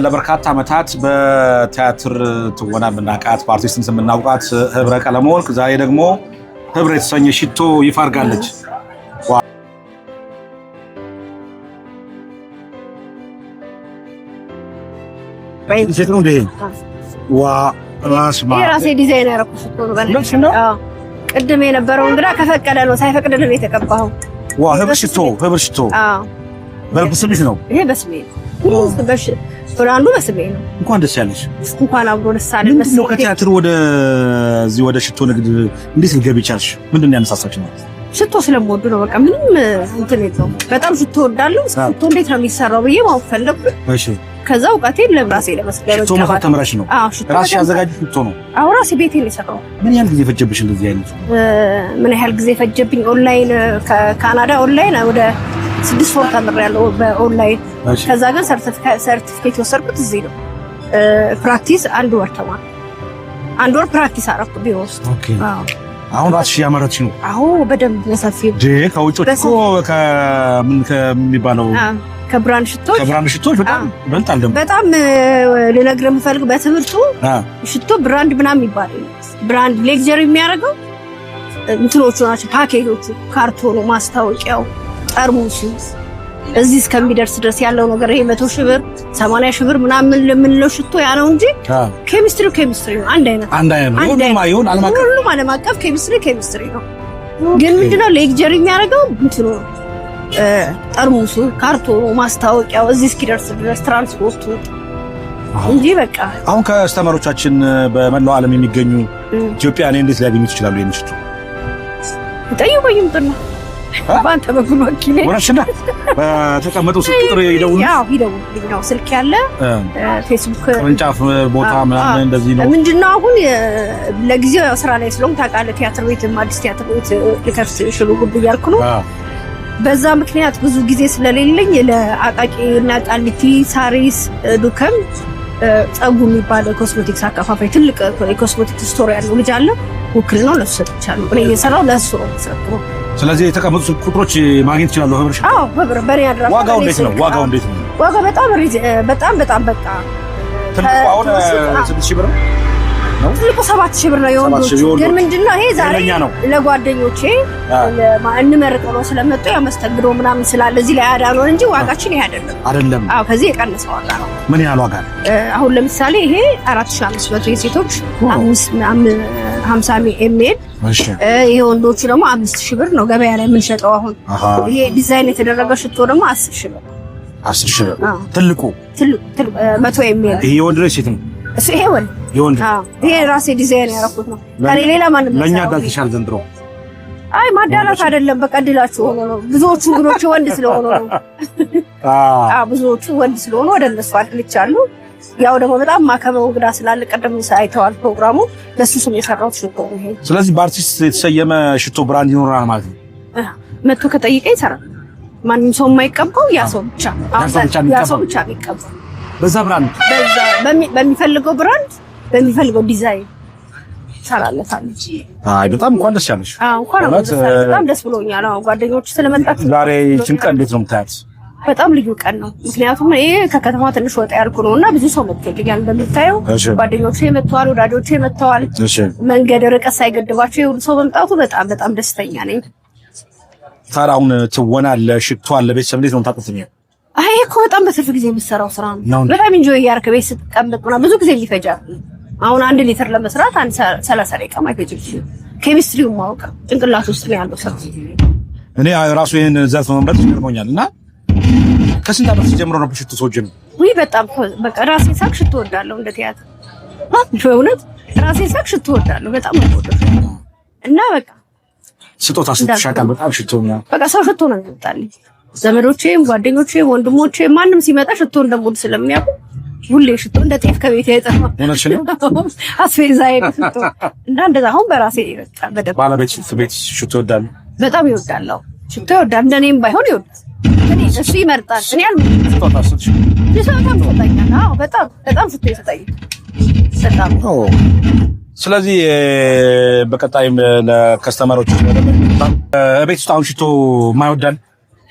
ለበርካታ ዓመታት በቲያትር ትወና የምናውቃት በአርቲስትነት የምናውቃት ህብረ ቀለመወርቅ ዛሬ ደግሞ ህብረ የተሰኘ ሽቶ ይፋ አድርጋለች። የራሴ ዲዛይን ያደረኩት ሽቶ ነው። ቅድም የነበረው እንግዳ ከፈቀደ ነው፣ ሳይፈቅድ ነው የተቀባው። ዋ ህብረ ሽቶ በስምሽ ነው? ይሄ በስሜ ነው። ብራንዱ በስሜ ነው። እንኳን ደስ ያለሽ። እንኳን አብሮ ደስ አለን። ምንድነው ከቲያትር ወደዚህ ወደ ሽቶ ንግድ እንዴት ልገቢ ቻልሽ? ምንድነው ያነሳሳች ነው? ሽቶ ስለምወዱ ነው። በቃ ምንም እንትን የለውም። በጣም ሽቶ እወዳለሁ። ሽቶ እንዴት ነው የሚሰራው ብዬ ማወቅ ፈለኩ። እሺ ከዛ እውቀቴን ለራሴ ለመስገር ሽቶ መስራት ተምረሽ ነው? ራስሽ ያዘጋጅሽ ሽቶ ነው? አዎ ራሴ ቤቴ ነው የሰራው። ምን ያህል ጊዜ ፈጀብሽ እንደዚህ አይነት? ምን ያህል ጊዜ ፈጀብኝ? ኦንላይን ከካናዳ ኦንላይን ወደ 6 ወር ተምሬያለሁ በኦንላይን። ከዛ ግን ሰርቲፊኬት ወሰድኩት እዚህ ነው። ፕራክቲስ 1 ወር ተማርኩ። 1 ወር ፕራክቲስ አደረኩ ቢሮ ውስጥ። አዎ አሁን ራስሽ ያመረትሽ ነው? አዎ በደንብ በሰፊው ከውጭ እኮ ከምን ከሚባለው ከብራንድ ሽቶች በጣም በልጣል። ደግሞ በጣም ልነግርህ የምፈልገው በትምህርቱ ሽቶ ብራንድ ምናምን ይባላል። ብራንድ ሌክቸር የሚያደርገው እንትኖቹ ናቸው፣ ፓኬጆቹ፣ ካርቶኑ፣ ማስታወቂያው፣ ጠርሙሱ እዚህ እስከሚደርስ ድረስ ያለው ነገር ይሄ 100 ሺህ ብር 80 ሺህ ብር ምናምን ለምንለው ሽቶ ያ ነው እንጂ ኬሚስትሪ ነው። አንድ አይነት ሁሉም ዓለም አቀፍ ኬሚስትሪ ነው። ግን ምንድነው ሌክቸር የሚያደርገው እንትኑ ጠርሙሱ፣ ካርቶኑ፣ ማስታወቂያው እዚህ እስኪደርስ ድረስ ትራንስፖርቱ እንጂ በቃ አሁን ከስተመሮቻችን በመላው ዓለም የሚገኙ ኢትዮጵያውያን እንዴት ሊያገኙት ይችላሉ? የሚሽቱ ጠይቁኝም ጥና ባንተ በኩል ወኪሌ ወራሽና በተቀመጠው ስልክ ቁጥር ይደውሉ። ያው ይደውሉ ነው ስልክ ያለ ፌስቡክ ቅርንጫፍ ቦታ ምናምን እንደዚህ ነው። ምንድነው አሁን ለጊዜው ስራ ላይ ስለሆንኩ ታውቃለህ፣ ቲያትር ቤትም አዲስ ቲያትር ቤት ልከፍት ሽሩጉድ እያልኩ ነው። በዛ ምክንያት ብዙ ጊዜ ስለሌለኝ ለአቃቂ እና ቃሊቲ፣ ሳሪስ፣ ዱከም ጸጉ የሚባል ኮስሞቲክስ አከፋፋይ ትልቅ የኮስሞቲክስ ስቶር ያለው ልጅ አለ። ውክልናው ለሱ ሰጥቻለሁ። እኔ እየሰራው ለሱ ነው የምሰጠው። ስለዚህ የተቀመጡ ቁጥሮች ማግኘት ይችላል። ህብር ሽቶ? አዎ ህብር በእኔ አድራሻ። ዋጋው እንዴት ነው? ዋጋው በጣም በቃ ትልቁ አሁን 6000 ብር ነው። ትልቁ 7000 ብር ነው የወንዶች። ግን ምንድነው ይሄ ዛሬ ለጓደኞቼ እንመርቀው ነው ስለመጡ ያው መስተንግዶ ምናምን ስላለ እዚህ ላይ አዳነው እንጂ ዋጋችን ይሄ አይደለም። አዎ ከዚህ የቀነሰ ዋጋ ነው። ምን ያህል ዋጋ ነው? አሁን ለምሳሌ ይሄ 4500 የሴቶች 50 ml፣ ይሄ ወንዶቹ ደግሞ 5000 ብር ነው ገበያ ላይ የምንሸጠው። አሁን ይሄ ዲዛይን የተደረገው ሽቶ ደግሞ 10000 ብር። 10000 ብር ትልቁ 100 ml። ይሄ ወንድ ነው ሴት ነው? እሱ ይሄ ወንድ ይሄ ራሴ ዲዛይን ያደረኩት ነው። ሌላ ማንም ለኛ ዳልተሻል ዘንድሮ። አይ ማዳላት አይደለም፣ በቀድላችሁ ሆኖ ነው። ብዙዎቹ እንግዶች ወንድ ስለሆኑ ነው። ብዙዎቹ ወንድ ስለሆኑ ወደ እነሱ አድልቻለሁ። ያው ደግሞ በጣም ማከበው እንግዳ ስላለ ቀደም አይተዋል ፕሮግራሙ፣ ለሱ ስም የሰራሁት ሽቶ ነው ይሄ። ስለዚህ በአርቲስት የተሰየመ ሽቶ ብራንድ ይኖራል ማለት ነው። መጥቶ ከጠየቀ ይሰራል። ማንም ሰው የማይቀባው ያ ሰው ብቻ የሚቀባው በዛ ብራንድ በሚፈልገው ብራንድ በሚፈልገው ዲዛይን ሰራለታል። አይ በጣም እንኳን ደስ ያለሽ። በጣም ደስ ብሎኛል። ጓደኞች ስለመጣችሁ ዛሬ ይህችን ቀን እንዴት ነው የምታያት? በጣም ልዩ ቀን ነው። ምክንያቱም እኔ ከከተማ ትንሽ ወጣ ያልኩ ነውና ብዙ ሰው መጥቶልኛል። እንደምታየው ጓደኞቼ መጥተዋል፣ ወዳጆቼ መጥተዋል። መንገድ ርቀት ሳይገድባቸው የሁሉ ሰው መምጣቱ በጣም ደስተኛ ነኝ። ታዲያ አሁን ትወና አለ፣ ሽቶ አለ፣ ቤተሰብ እንዴት ነው የምታጠጥሚው? አይ እኮ በጣም በትርፍ ጊዜ የምትሰራው ስራ ነው። በጣም ኢንጆይ እያደረክ ቤት ስትቀመጥ ምናምን ብዙ ጊዜ ይፈጃል። አሁን 1 ሊትር ለመስራት 30 ደቂቃ ማይፈጅም። ኬሚስትሪውን ማወቅ ጭንቅላት ውስጥ ነው ያለው ሰው። እኔ ራሱ ይሄን ዘርፍ መምረጥ ይገርመኛል። እና ከስንት ዓመት ጀምሮ ነው ሽቶ ሰውጀም? ወይ በጣም በቃ ራሴ ሳቅ ሽቶ እወዳለሁ። እንደ ቲያትር በእውነት ራሴ ሳቅ ሽቶ እወዳለሁ። በጣም እወዳለሁ። እና በቃ ስጦታ ስትሻቃል በጣም ሽቶ ነው። በቃ ሰው ሽቶ ነው የሚወጣልኝ። ዘመዶቼም ጓደኞቼም ወንድሞቼም ማንም ሲመጣ ሽቶ እንደምወድ ስለሚያውቁ ሁሌ ሽቶ እንደ ጤፍ ከቤት አይጠፋም። ሆነሽ ነው አስቤዛዬ ሽቶ እና እንደዛ አሁን በራሴ ይወጣ በደብ ባለቤት ቤት ሽቶ ይወዳል። በጣም ይወዳል። ሽቶ ይወዳል። እንደኔም ባይሆን ይወዳል። እኔ እሱ ይመርጣል። እኔ ስጦታ ስትሽ በጣም ሽቶ ይሰጣኝ በጣም። ስለዚህ በቀጣይም ለከስተመሮች ቤት ውስጥ አሁን ሽቶ ማይወዳል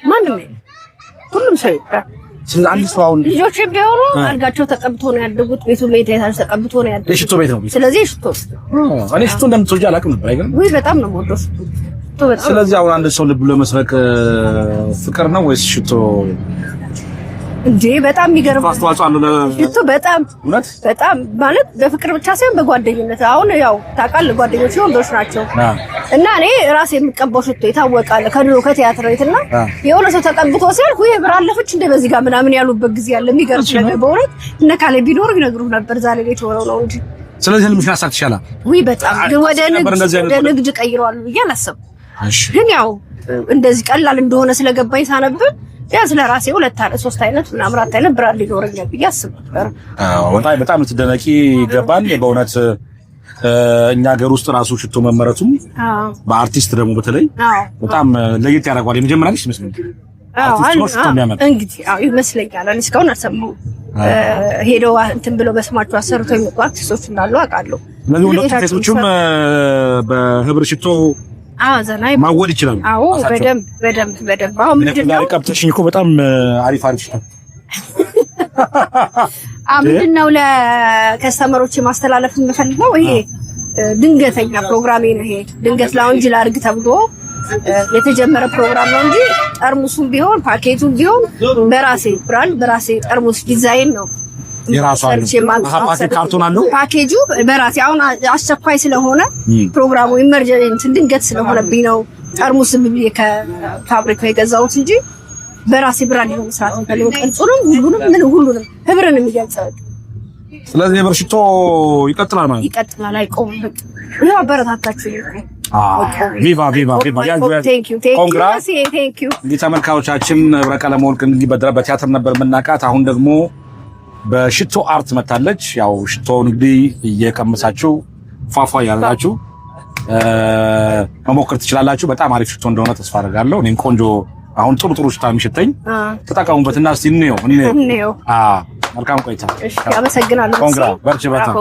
ማንም ሁሉም ሰው ይወዳል። ስለዚህ አንድ ሰው አሁን ልጆች ቢሆኑ አልጋቸው ተቀብቶ ነው ያደጉት። ቤቱ ቤታቸው ተቀብቶ ነው ያደጉት። የሽቶ ቤት ነው። ስለዚህ ሽቶ እኔ ሽቶ እንደምትወጂ አላውቅም ነበር። አይገርም ወይ? በጣም ነው የምወደው ሽቶ በጣም። ስለዚህ አሁን አንድ ሰው ልብ ለመስረቅ ፍቅር ነው ወይስ ሽቶ? እንዴ በጣም የሚገርም አስተዋጽኦ አለው ሽቶ። በጣም እውነት በጣም ማለት በፍቅር ብቻ ሳይሆን በጓደኝነት። አሁን ያው ታውቃለህ ጓደኞች ወንዶች ናቸው እና እኔ ራሴ የምቀባው ሽቶ ይታወቃል ከድሮ ከቲያትር ቤትና የሆነ ሰው ተቀብቶ ሲያልኩ ወይ ብራለፈች እንደ በዚህ ጋር ምናምን ያሉበት ጊዜ አለ። የሚገርም ነገር በእውነት እነ ካሌ ቢኖር ይነግሩህ ነበር። ዛሬ ቤት ሆነው ነው እንጂ ስለዚህ ህልምሽን አሳክተሽ ይሻላል ወይ? በጣም ግን ወደ ንግድ ቀይረዋል ብዬ አላሰብኩም። ግን ያው እንደዚህ ቀላል እንደሆነ ስለገባኝ ሳነብ ቢያንስ ለራሴ 2 3 አይነት ምናምን 4 አይነት ብራንድ ይኖረኛል ብዬ አስብ ነበር። በጣም ትደነቂ ይገባል በእውነት እኛ ሀገር ውስጥ ራሱ ሽቶ መመረቱም በአርቲስት ደግሞ በተለይ በጣም ለየት ያደርገዋል። የመጀመሪያ ልጅ ይመስለኛል አርቲስት ሽቶ የሚያመጣ እንግዲህ ይመስለኛል። እኔ እስካሁን አልሰማሁም። ሄደው እንትን ብለው በስማቸው አሰርተው የሚመጡ አርቲስቶች እንዳሉ አውቃለሁ። ስለዚህ ሁለቱ ሴቶችም በህብር ሽቶ ዘናይ ማወድ ይችላል። አዎ በደንብ አሁን ምንድነው ቀብተሽኝ እኮ በጣም አሪፍ ነው። ምንድነው ለከስተመሮች ማስተላለፍ የምፈልገው ይሄ ድንገተኛ ፕሮግራሜ ነው። ይሄ ድንገት ላውንጅ ላድርግ ተብሎ የተጀመረ ፕሮግራም ነው እንጂ ጠርሙሱም ቢሆን ፓኬቱም ቢሆን በራሴ ብራንድ በራሴ ጠርሙስ ዲዛይን ነው። የራሱ ፓኬት ካርቶን አለው። ፓኬጁ በራሴ አሁን አስቸኳይ ስለሆነ ፕሮግራሙ ኢመርጀንሲ ድንገት ስለሆነብኝ ነው ጠርሙስም ከፋብሪካው የገዛሁት እንጂ በራሴ ብራንድ ነው መስራት የምፈልገው። ቅርጹንም ሁሉንም ህብርን የሚገልጸው። ስለዚህ የህብር ሽቶ ይቀጥላል ማለት ይቀጥላል፣ አይቆምም። ይሄ አበረታታችሁ። ቪቫ ኮንግራስ። እንግዲህ ተመልካቾቻችን ህብረ ቀለም ወርቅ እንግዲህ በቲያትር ነበር የምናውቃት። አሁን ደግሞ በሽቶ አርት መታለች። ያው ሽቶውን እንግዲህ እየቀመሳችሁ ፏፏ ያላችሁ መሞከር ትችላላችሁ። በጣም አሪፍ ሽቶ እንደሆነ ተስፋ አደርጋለሁ። እኔም ቆንጆ አሁን ጥሩ ሽታ የሚሸተኝ ተጠቀሙበትና እስቲ እንየው። መልካም ቆይታ። እሺ፣ አመሰግናለሁ። ኮንግራ በርቺ በጣም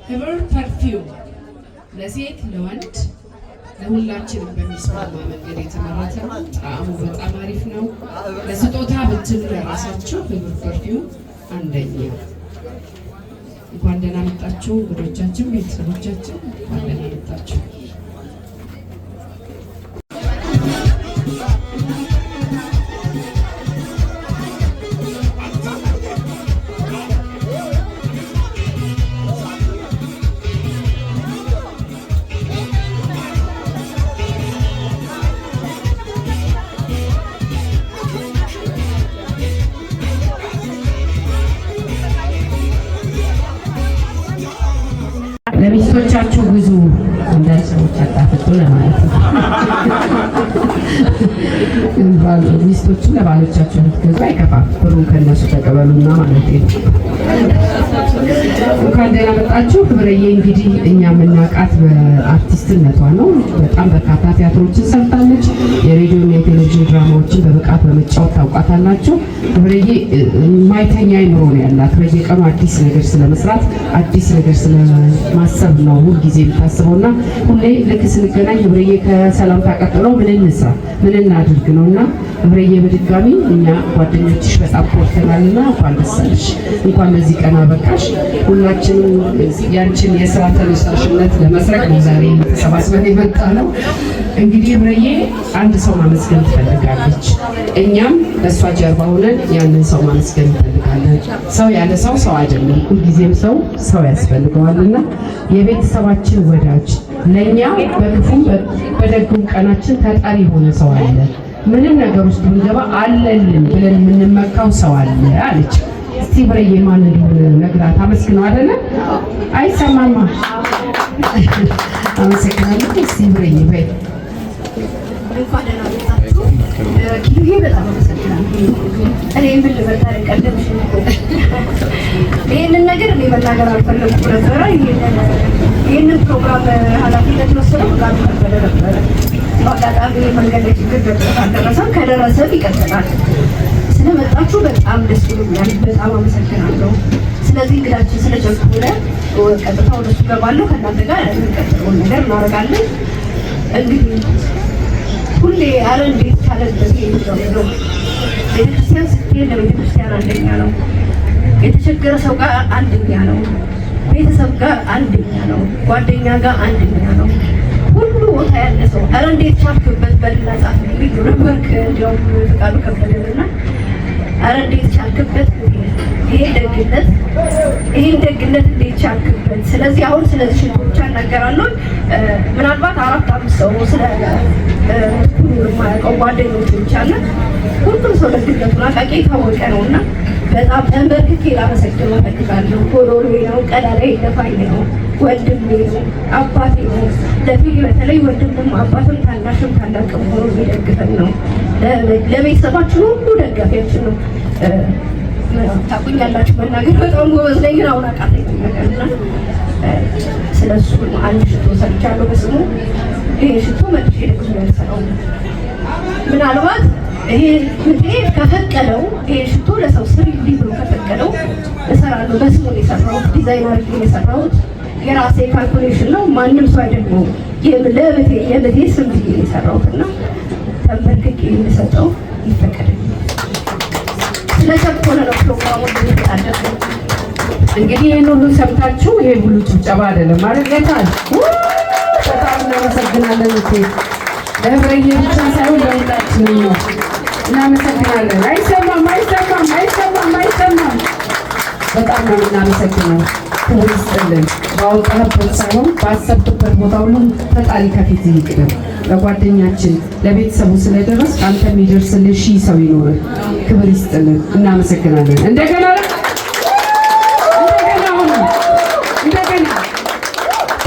ህብር ፐርፊውም ለሴት ለወንድ ለሁላችንም በሚስማማ መንገድ የተመረተ ነው። ጣዕሙ በጣም አሪፍ ነው። ለስጦታ ብትሉ ለራሳችሁ ህብር ፐርፊውም አንደኛ። እንኳን ደህና መጣችሁ እንግዶቻችን፣ ቤተሰቦቻችን እንኳን ደህና መጣችሁ። ለሚስቶቻችሁ ብዙ እንዳልሰዎች አጣፍጡ ለማለት ነው። ሚስቶቹ ለባሎቻችሁ ልትገዙ አይከፋም። ብሩን ከነሱ ተቀበሉና ማለት ነው። እንኳን ደህና መጣችሁ። ህብርዬ እንግዲህ እኛ የምናውቃት በአርቲስትነቷ ነው። በጣም በርካታ ቲያትሮችን ሰርታለች። የሬዲዮና የቴሌቪዥን ድራማዎችን በብቃት በመጫወት ታውቋታላችሁ። ህብርዬ ማይተኛ አይምሮ ነው ያላት። በየቀኑ አዲስ ነገር ስለመስራት አዲስ ነገር ስለማሰብ ነው ሁልጊዜ የምታስበውና ሁሌ ልክ ስንገናኝ ህብርዬ ከሰላምታ ቀጥሎ ምን እንስራ ምን እናድርግ ነውና ህብርዬ በድጋሚ እኛ ጓደኞችሽ በጣም ኮርተናልና እንኳን ደስ አለሽ፣ እንኳን ለዚህ ቀን አበቃሽ። ሁላችንም ያንቺን የስራ ተነሳሽነት ለመስረቅ ነው ዛሬ ተሰባስበን የመጣ ነው። እንግዲህ ህብርዬ አንድ ሰው ማመስገን ትፈልጋለች። እኛም በእሷ ጀርባ ሆነን ያንን ሰው ማመስገን እንፈልጋለን። ሰው ያለ ሰው አይደለም። ሁልጊዜም ሰው ያስፈልገዋልና የቤተሰባችን ወዳጅ ለእኛ በክፉም በደጉም ቀናችን ተጠሪ የሆነ ሰው አለ። ምንም ነገር ውስጥ ብንገባ አለልን ብለን የምንመካው ሰው አለ አለች። እስቲ ብርዬ ማን እንደሆነ ነግራት አመስግነው አይደለ? አይሰማማ። አመሰግናለሁ። እስቲ ብርዬ በይ። እንኳን ደህና መጣችሁ። ኪዩዬ በጣም አመሰግናለሁ። እኔ ምን ልበል ቀደምሽ ይሄንን ነገር እኔ መናገር አልፈለኩም ነበረ። ይሄንን ፕሮግራም ኃላፊነት ወሰደው ጋር ነበረ። በአጋጣሚ መንገድ ላይ ችግር ደረሰም ከደረሰም ይቀጥላል። ስለመጣችሁ በጣም ደስ ብሎኛል። በጣም አመሰግናለሁ። ስለዚህ እንግዳችን ስለጨመረ ቀጥታ ወደሱ ገባለሁ። ከእናንተ ጋር የሚቀጥለውን ነገር እናደርጋለን። እንግዲህ ሁሌ አረ እንዴት ታለበት ነው ቤተክርስቲያን ስትሄድ ለቤተክርስቲያን አንደኛ ነው። የተቸገረ ሰው ጋር አንደኛ ነው። ቤተሰብ ጋር አንደኛ ነው። ጓደኛ ጋር አንደኛ ነው። ሁሉ ቦታ ያለ ሰው አረ እንዴት ቻልክበት በልና ጻፍ ልዩ ነበርክ። እንዲያውም ፍቃዱ ከበደና አረ እንዴት ቻልክበት ይሄን ደግነት እንዴት ቻልክበት። ስለዚህ አሁን ስለዚህ ሽቶ ብቻ እናገራለሁ። ምናልባት 4-5 ሰው ስለ ማያውቀው ጓደኞች ብቻ አለ። ሁሉም ሰው ደግነቱን አቃቂ የታወቀ ነውና በጣም ተንበርክኬ ላመሰግነው እፈልጋለሁ። ጎሮሮዬ ነው፣ ቀዳዳዬ ደፋኝ ነው፣ ወንድሜ ነው፣ አባቴ ነው። ለፊት በተለይ ወንድምም አባትም ታናሽም ታላቅም ሆኖ የሚደግፈን ነው። ለቤተሰባችን ሁሉ ደጋፊያችን ነው። ታውቁኛላችሁ፣ መናገር በጣም ጎበዝ ነኝ፣ ግን አሁን አቃተኝ ነገርና ስለሱ አንድ ሽቶ ሰርቻለሁ በስሙ። ይሄ ሽቶ መልሼ ደግሞ ያልሰራው ምናልባት ይሄ ከፈቀደው ይሄ ሽቶ ለሰው ስር ብሎ ከፈቀደው እሰራለሁ። በስሙ የሰራሁት ዲዛይን አድርጌ የሰራሁት የራሴ ካልኩሌሽን ነው። ማንም ሰው አይደግመውም። የምቴ ስም ብዬ የሰራሁትና ተንበርክኬ የምሰጠው ይፈቀደኝ ስለቸኮለ ነው ፕሮግራሙ እንደሚታደርግ። እንግዲህ ይህን ሁሉ ሰምታችሁ ይሄ ሁሉ ጭብጨባ አይደለም ማለት ለታል በጣም እናመሰግናለን። እቴ ለህብረዬ ብቻ ሳይሆን ለሁላችንም ነው። እናመሰግናለን። አይሰማም። በጣም ነው እናመሰግነው። ክብር ይስጥልን። ባወጣህበት ሳይሆን ባሰብክበት ቦታ ሁሉ ፈጣሪ ከፊት ይቅደም። ለጓደኛችን ለቤተሰቡ ስለደረስ አንተ የሚደርስልህ 1000 ሰው ይኖር። ክብር ይስጥልን። እናመሰግናለን። እንደገና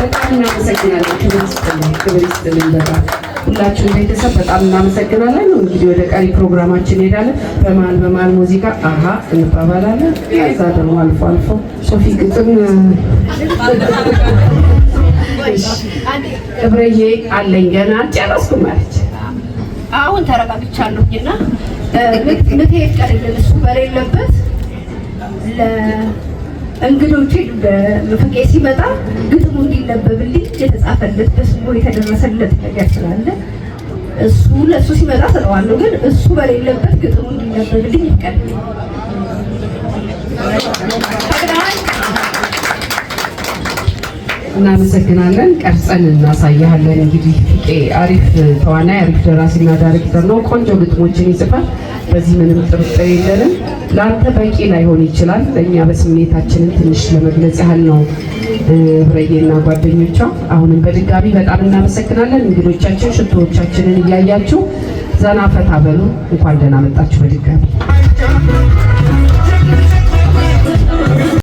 በጣም እናመሰግናለን። ክብር ይስጥልን። በጣም ሁላችሁም ቤተሰብ በጣም እናመሰግናለን። እንግዲህ ወደ ቀሪ ፕሮግራማችን እንሄዳለን። በመሀል ሙዚቃ አሃ እንባባላለን። ከዛ ደግሞ አልፎ ሶፊ ግጥም ክብረዬ አለኝ ገና ጨረስኩ ማለች። አሁን ተረጋግቻለሁና ምቴ ቀርልን እሱ በሌለበት እንግዶቼ በፍቄ ሲመጣ ግጥሙ እንዲነበብልኝ የተጻፈለት በስሙ የተደረሰለት ነገር ስላለ እሱ ለእሱ ሲመጣ ስለዋለሁ። ግን እሱ በሌለበት ግጥሙ እንዲነበብልኝ ይቀር። እናመሰግናለን። ቀርጸን እናሳያለን። እንግዲህ ፍቄ አሪፍ ተዋናይ፣ አሪፍ ደራሲና ዳይሬክተር ነው። ቆንጆ ግጥሞችን ይጽፋል። በዚህ ምንም ጥርጥር የለንም። ለአንተ በቂ ላይሆን ይችላል። ለእኛ በስሜታችንን ትንሽ ለመግለጽ ያህል ነው። ህብረዬና ጓደኞቿ አሁንም በድጋሚ በጣም እናመሰግናለን። እንግዶቻችን ሽቶዎቻችንን እያያችሁ ዘና ፈታ በሉ። እንኳን ደህና መጣችሁ በድጋሚ